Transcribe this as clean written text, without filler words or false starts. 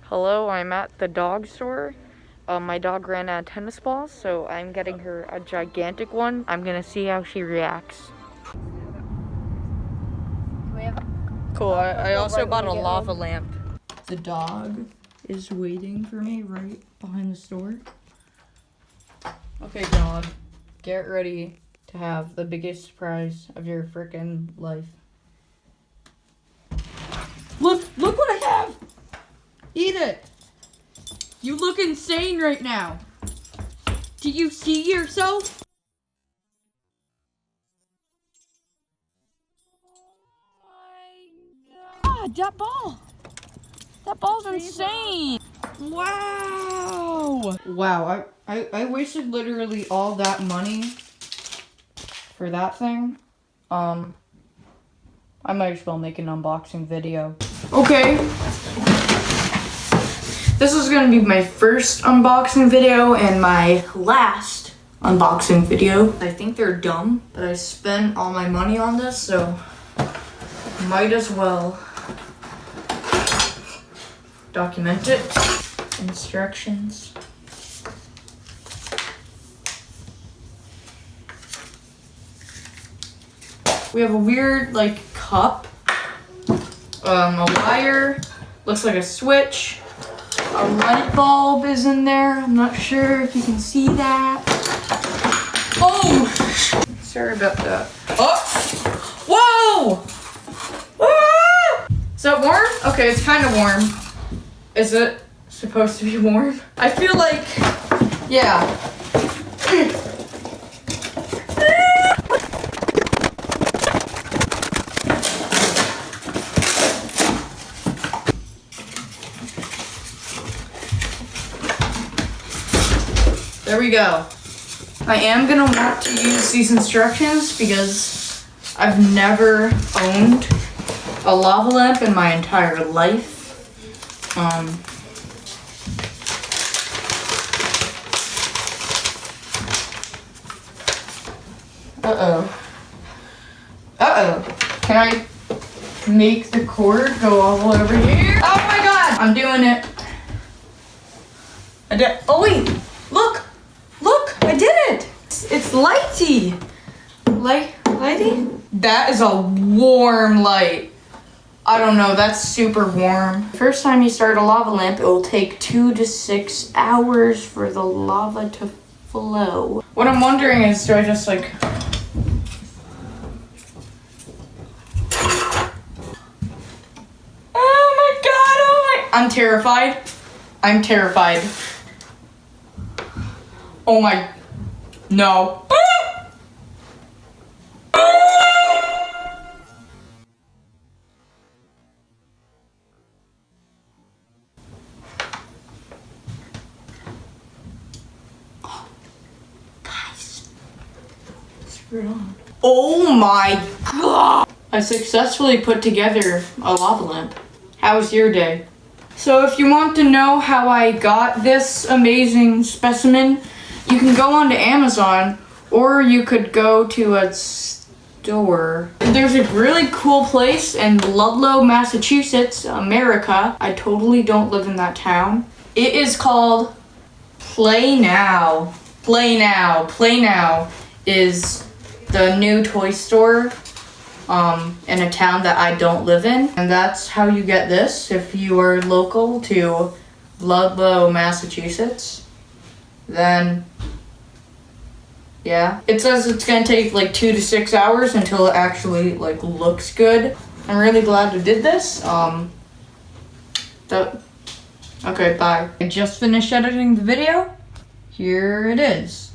Hello, I'm at the dog store. My dog ran out of tennis balls, so I'm getting her a gigantic one. I'm gonna see how she reacts. Cool, I also bought a lava lamp. The dog is waiting for me right behind the store. Okay, dog, get ready to have the biggest surprise of your freaking life. Look what I have! Eat it! You look insane right now. Do you see yourself? God, that ball's insane. Wow. Wow, I wasted literally all that money for that thing. I might as well make an unboxing video. Okay. This is gonna be my first unboxing video and my last unboxing video. I think they're dumb, but I spent all my money on this, so might as well document it. Instructions. We have a weird, like, cup, a wire, looks like a switch, a light bulb is in there. I'm not sure if you can see that. Oh! Sorry about that. Oh! Whoa! Ah! Is that warm? Okay, it's kind of warm. Is it supposed to be warm? I feel like, yeah. There we go. I am gonna want to use these instructions because I've never owned a lava lamp in my entire life. Can I make the cord go all the way over here? Oh my god! I'm doing it. I did. Oh wait! Look! Look! I did it! It's lighty! Lighty? That is a warm light. I don't know, that's super warm. First time you start a lava lamp, it will take 2 to 6 hours for the lava to flow. What I'm wondering is, do I just like... Oh my god, oh my... I'm terrified. I'm terrified. Oh my... No. Guys. Screw it on. Oh my god! I successfully put together a lava lamp. How was your day? So if you want to know how I got this amazing specimen, you can go onto Amazon, or you could go to a store. There's a really cool place in Ludlow, Massachusetts, America. I totally don't live in that town. It is called Play Now. Play Now. Play Now is the new toy store in a town that I don't live in. And that's how you get this if you are local to Ludlow, Massachusetts. Then, yeah. It says it's gonna take like 2 to 6 hours until it actually like looks good. I'm really glad I did this. Okay, bye. I just finished editing the video. Here it is.